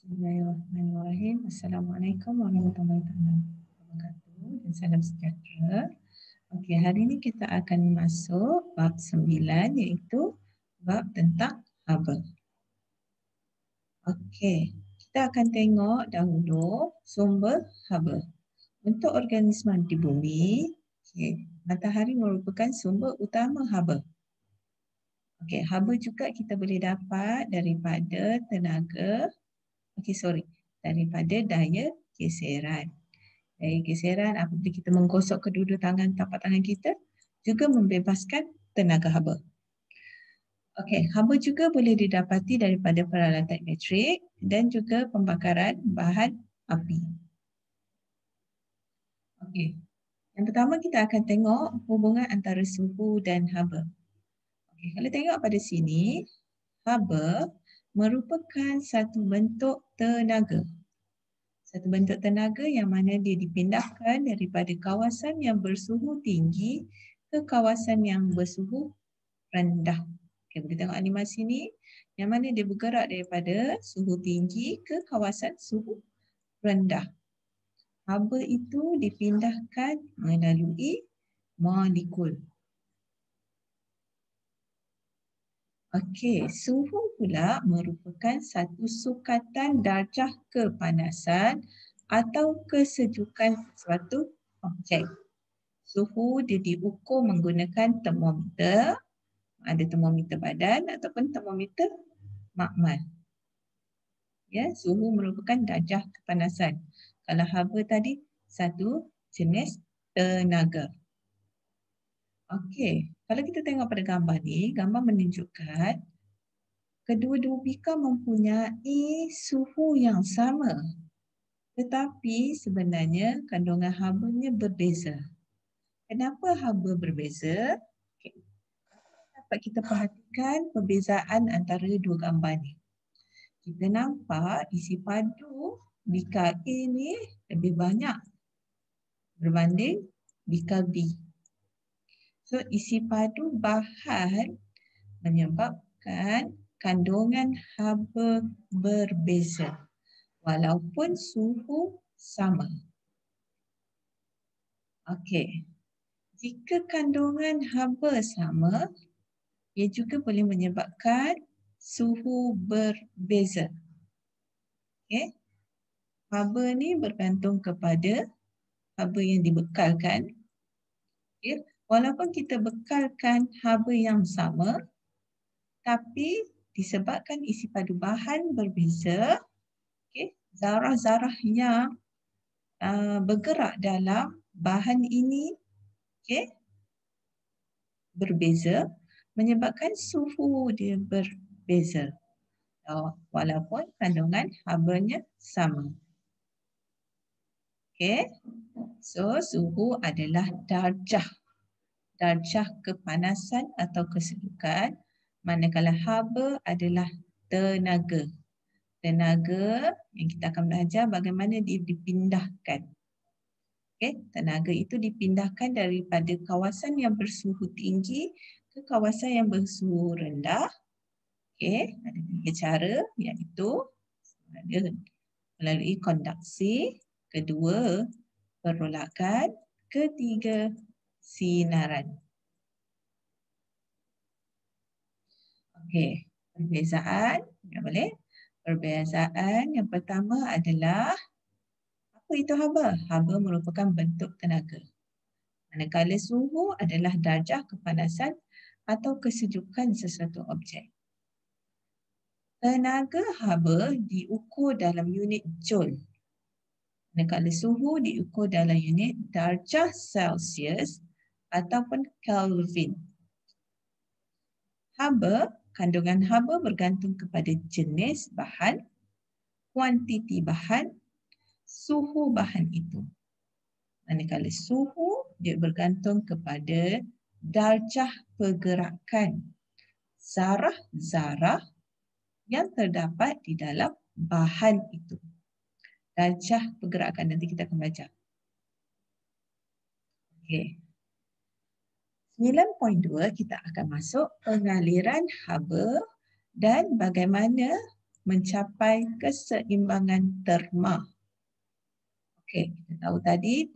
Bismillahirrahmanirrahim. Assalamualaikum warahmatullahi wabarakatuh dan salam sejahtera. Okey, hari ini kita akan masuk bab 9 iaitu bab tentang haba. Okey, kita akan tengok dahulu sumber haba. Untuk organisma di bumi, matahari merupakan sumber utama haba. Okey, haba juga kita boleh dapat daripada daripada daya geseran. Daya geseran apabila kita menggosok kedua-dua tapak tangan kita juga membebaskan tenaga haba. Okey, haba juga boleh didapati daripada peralatan elektrik dan juga pembakaran bahan api. Okey. Yang pertama kita akan tengok hubungan antara suhu dan haba. Okey, kalau tengok pada sini, haba merupakan satu bentuk tenaga. Satu bentuk tenaga yang mana dia dipindahkan daripada kawasan yang bersuhu tinggi ke kawasan yang bersuhu rendah. Okay, kita tengok animasi ni, yang mana dia bergerak daripada suhu tinggi ke kawasan suhu rendah. Haba itu dipindahkan melalui molekul. Okey, suhu pula merupakan satu sukatan darjah kepanasan atau kesejukan suatu objek. Suhu dia diukur menggunakan termometer, ada termometer badan ataupun termometer makmal. Ya, suhu merupakan darjah kepanasan. Kalau haba tadi satu jenis tenaga. Okey, kalau kita tengok pada gambar ni, gambar menunjukkan kedua-dua bikar mempunyai suhu yang sama. Tetapi sebenarnya kandungan habanya berbeza. Kenapa haba berbeza? Okay. Dapat kita perhatikan perbezaan antara dua gambar ni. Kita nampak isi padu bikar A ni lebih banyak berbanding bikar B. So isi padu bahan menyebabkan kandungan haba berbeza walaupun suhu sama. Okey. Jika kandungan haba sama, ia juga boleh menyebabkan suhu berbeza. Okey. Haba ni bergantung kepada haba yang dibekalkan. Okay. Walaupun kita bekalkan haba yang sama, tapi disebabkan isi padu bahan berbeza, okay, zarah-zarah yang bergerak dalam bahan ini okay, berbeza, menyebabkan suhu dia berbeza. Walaupun kandungan habanya sama. Okay. So, suhu adalah darjah kepanasan atau kesejukan, manakala haba adalah tenaga. Tenaga yang kita akan belajar bagaimana dia dipindahkan. Okay. Tenaga itu dipindahkan daripada kawasan yang bersuhu tinggi ke kawasan yang bersuhu rendah. Okay. Ada 3 cara, iaitu melalui konduksi, kedua perolakan, ketiga sinaran. Okey, perbezaan, boleh? Perbezaan yang pertama adalah apa itu haba? Haba merupakan bentuk tenaga. Manakala suhu adalah darjah kepanasan atau kesejukan sesuatu objek. Tenaga haba diukur dalam unit joule. Manakala suhu diukur dalam unit darjah Celsius ataupun Kelvin. Haba, kandungan haba bergantung kepada jenis bahan, kuantiti bahan, suhu bahan itu. Manakala suhu dia bergantung kepada darjah pergerakan zarah-zarah yang terdapat di dalam bahan itu. Darjah pergerakan nanti kita akan baca. Okey. 9.2 kita akan masuk pengaliran haba dan bagaimana mencapai keseimbangan terma. Okey, kita tahu tadi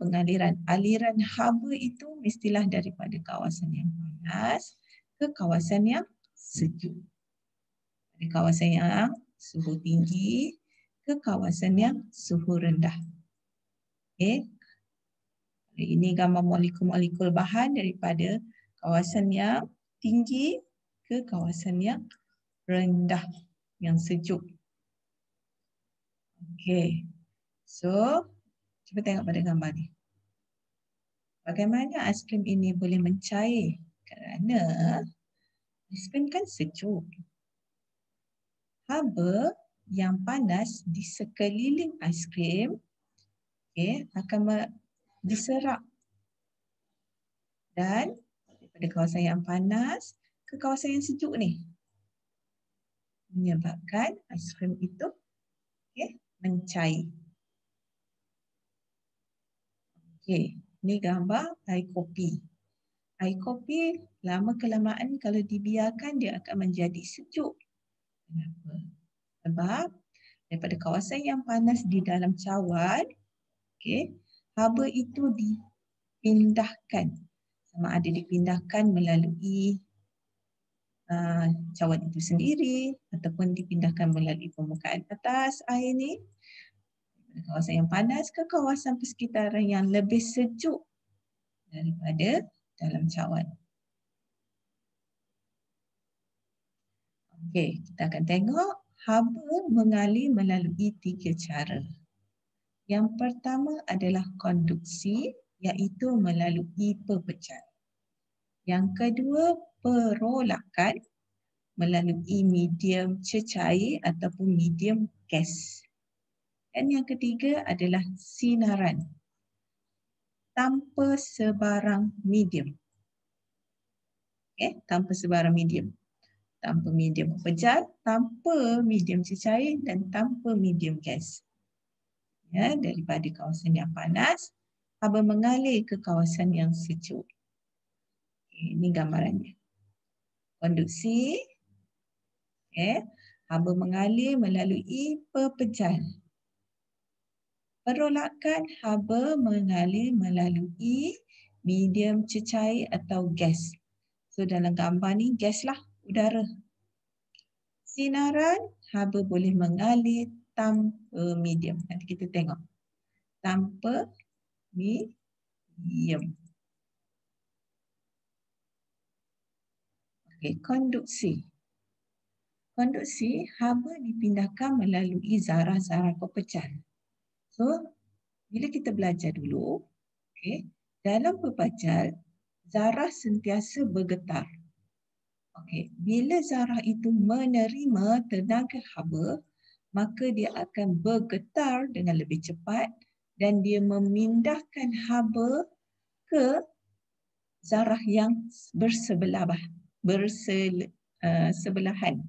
aliran haba itu mestilah daripada kawasan yang panas ke kawasan yang sejuk. Dari kawasan yang suhu tinggi ke kawasan yang suhu rendah. Okey. Ini gambar molekul-molekul bahan daripada kawasan yang tinggi ke kawasan yang rendah, yang sejuk. Okey. So, cuba tengok pada gambar ni. Bagaimana aiskrim ini boleh mencair? Kerana aiskrim kan sejuk. Haba yang panas di sekeliling aiskrim akan diserap dan daripada kawasan yang panas ke kawasan yang sejuk ni menyebabkan aiskrim itu mencair. Ni gambar air kopi. Air kopi lama-kelamaan kalau dibiarkan dia akan menjadi sejuk. Kenapa? Sebab daripada kawasan yang panas di dalam cawan, haba itu dipindahkan. Sama ada dipindahkan melalui cawan itu sendiri ataupun dipindahkan melalui permukaan atas air ni dari kawasan yang panas ke kawasan persekitaran yang lebih sejuk daripada dalam cawan. Okey, kita akan tengok haba mengalir melalui 3 cara. Yang pertama adalah konduksi, iaitu melalui pepecah. Yang kedua, perolakan melalui medium cecair ataupun medium gas. Dan yang ketiga adalah sinaran tanpa sebarang medium. Tanpa sebarang medium. Tanpa medium pepejal, tanpa medium cecair dan tanpa medium gas. Daripada kawasan yang panas, haba mengalir ke kawasan yang sejuk. Ini gambarannya. Konduksi, haba mengalir melalui pepejal. Perolakan, haba mengalir melalui medium cecair atau gas. So dalam gambar ni gas lah, udara. Sinaran, haba boleh mengalir tanpa medium. Nanti kita tengok. Tanpa medium. Konduksi. Konduksi, haba dipindahkan melalui zarah-zarah pepecah. So, bila kita belajar dulu, dalam pepecah, zarah sentiasa bergetar. Bila zarah itu menerima tenaga haba, maka dia akan bergetar dengan lebih cepat dan dia memindahkan haba ke zarah yang bersebelahan.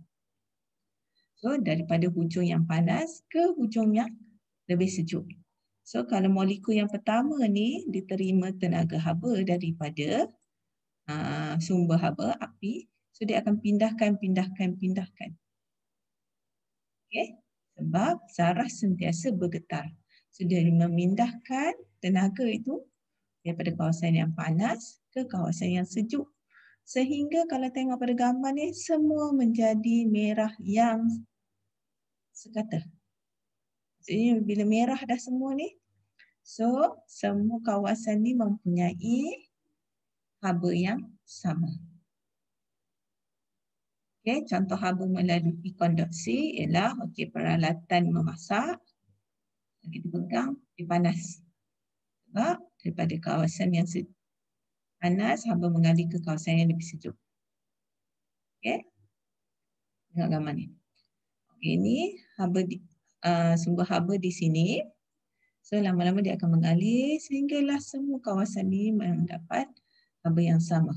So, daripada hujung yang panas ke hujung yang lebih sejuk. So, kalau molekul yang pertama ni diterima tenaga haba daripada sumber haba, api, so dia akan pindahkan. Sebab zarah sentiasa bergetar. So, dia memindahkan tenaga itu daripada kawasan yang panas ke kawasan yang sejuk. Sehingga kalau tengok pada gambar ni, semua menjadi merah yang sekata. Jadi bila merah dah semua ni, so semua kawasan ni mempunyai haba yang sama. Contoh haba melalui konduksi ialah peralatan memasak. Kita pegang, dia panas. Sebab daripada kawasan yang panas, haba mengalir ke kawasan yang lebih sejuk. Tengok gambar ni. Ini haba sumber haba di sini. So lama-lama dia akan mengalir sehinggalah semua kawasan ini mendapat haba yang sama.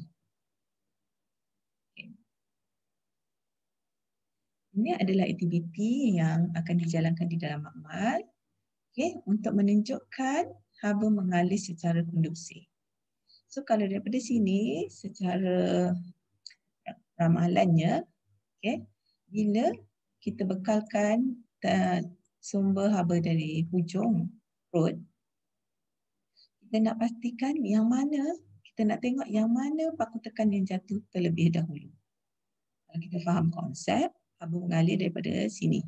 Ini adalah aktiviti yang akan dijalankan di dalam makmal untuk menunjukkan haba mengalir secara konduksi. So kalau daripada sini secara ramalannya, bila kita bekalkan sumber haba dari hujung perut, kita nak pastikan yang mana, kita nak tengok yang mana paku tekan yang jatuh terlebih dahulu. Kalau kita faham konsep, haba mengalir daripada sini.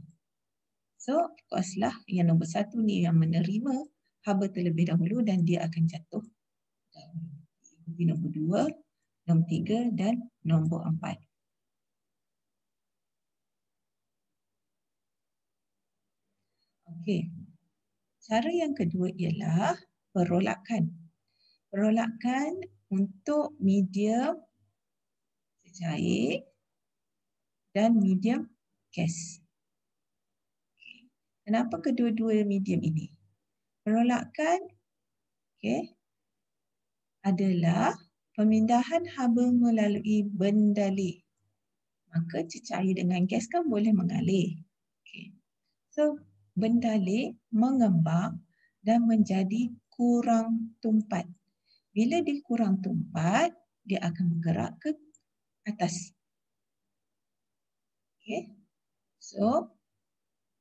So, koslah yang nombor 1 ni yang menerima haba terlebih dahulu dan dia akan jatuh dahulu. Nombor 2, nombor 3 dan nombor 4. Okey. Cara yang kedua ialah perolakan. Perolakan untuk medium cecair dan medium gas. Kenapa kedua-dua medium ini? Perolakan adalah pemindahan haba melalui bendalih. Maka cecair dengan gas kan boleh mengalir. So, bendalih mengembang dan menjadi kurang tumpat. Bila dia kurang tumpat, dia akan bergerak ke atas. So,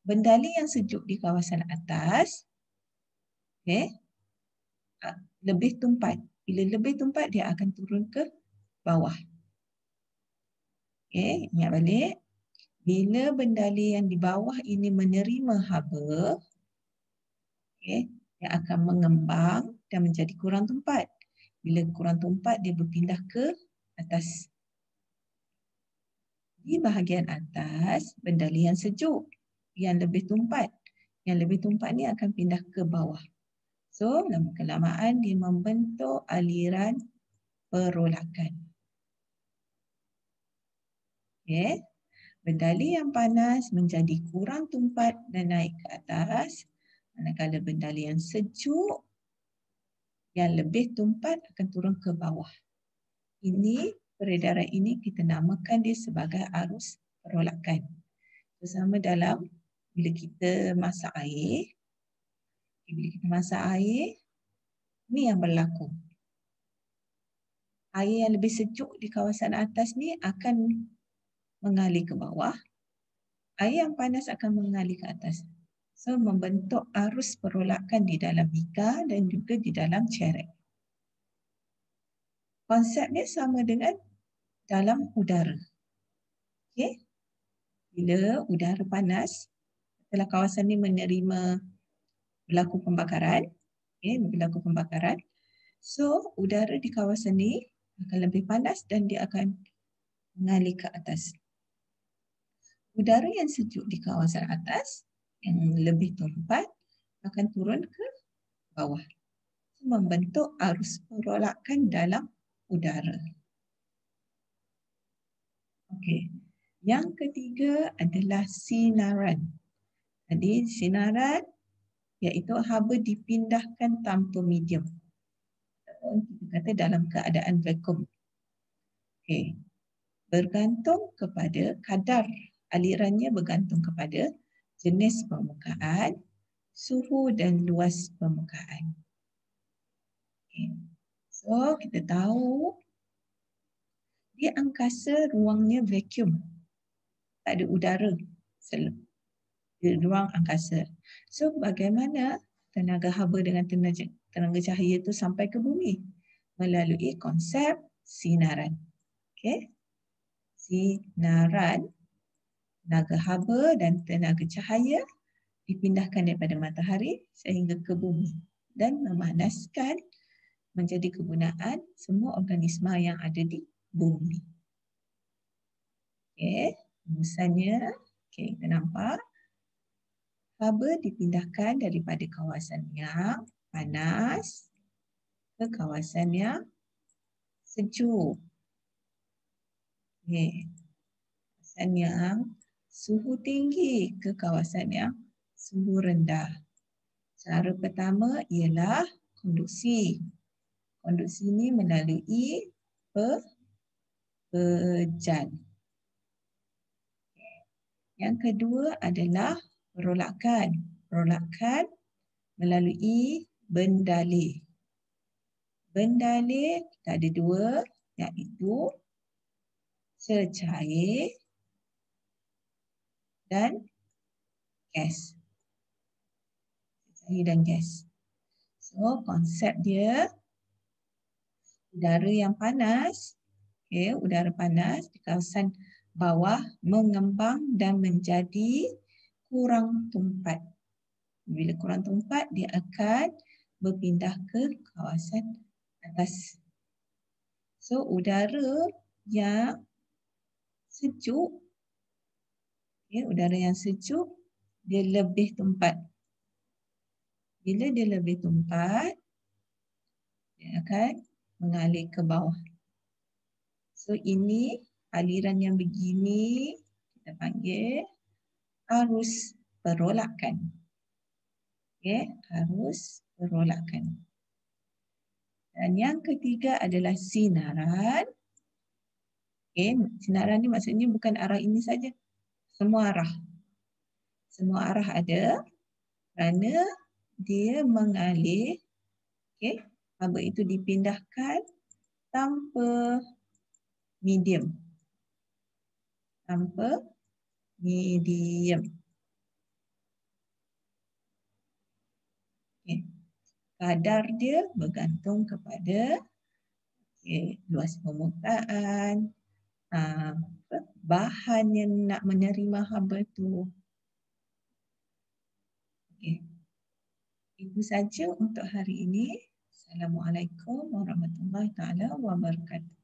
bendalih yang sejuk di kawasan atas lebih tumpat. Bila lebih tumpat, dia akan turun ke bawah. Ingat balik. Bila bendalih yang di bawah ini menerima haba, dia akan mengembang dan menjadi kurang tumpat. Bila kurang tumpat, dia berpindah ke atas. Di bahagian atas, bendalih yang sejuk, yang lebih tumpat. Yang lebih tumpat ni akan pindah ke bawah. So, lama kelamaan dia membentuk aliran perolakan. Bendalih yang panas menjadi kurang tumpat dan naik ke atas. Manakala bendalih yang sejuk, yang lebih tumpat akan turun ke bawah. Ini, peredaran ini kita namakan dia sebagai arus perolakan. Bersama dalam bila kita masak air, ni yang berlaku. Air yang lebih sejuk di kawasan atas ni akan mengalir ke bawah. Air yang panas akan mengalir ke atas. So, membentuk arus perolakan di dalam bika dan juga di dalam cerek. Konsepnya sama dengan dalam udara. Bila udara panas, setelah kawasan ini menerima berlaku pembakaran, so udara di kawasan ini akan lebih panas dan dia akan mengalir ke atas. Udara yang sejuk di kawasan atas yang lebih tumpat akan turun ke bawah. Membentuk arus perolakan dalam udara. Okey. Yang ketiga adalah sinaran. Jadi sinaran iaitu haba dipindahkan tanpa medium. Ataupun kita kata dalam keadaan vakum. Okey. Bergantung kepada kadar alirannya bergantung kepada jenis permukaan, suhu dan luas permukaan. So, kita tahu di angkasa ruangnya vacuum. Tak ada udara di ruang angkasa. So, bagaimana tenaga haba dengan tenaga cahaya itu sampai ke bumi? Melalui konsep sinaran. Sinaran, tenaga haba dan tenaga cahaya dipindahkan daripada matahari sehingga ke bumi dan memanaskan menjadi kegunaan semua organisma yang ada di bumi. Rumusannya, kita nampak haba dipindahkan daripada kawasan yang panas ke kawasan yang sejuk. Kawasan yang suhu tinggi ke kawasan yang suhu rendah. Cara pertama ialah konduksi. Konduksi ini melalui pejan. Yang kedua adalah perolakan. Perolakan melalui bendalih. Bendalih kita ada dua, iaitu cecair dan gas. Air dan gas. So, konsep dia udara yang panas, udara panas di kawasan bawah mengembang dan menjadi kurang tumpat. Bila kurang tumpat, dia akan berpindah ke kawasan atas. So, udara yang sejuk, udara yang sejuk, dia lebih tumpat. Bila dia lebih tumpat, dia akan mengalir ke bawah. So, ini aliran yang begini kita panggil arus perolakan. Arus perolakan. Dan yang ketiga adalah sinaran. Sinaran ni maksudnya bukan arah ini saja. Semua arah. Semua arah ada kerana dia mengalir. Haba itu dipindahkan tanpa medium. Tanpa medium. Kadar dia bergantung kepada luas permukaan, bahan yang nak menerima haba tu. Itu saja untuk hari ini. Assalamualaikum warahmatullahi taala wabarakatuh.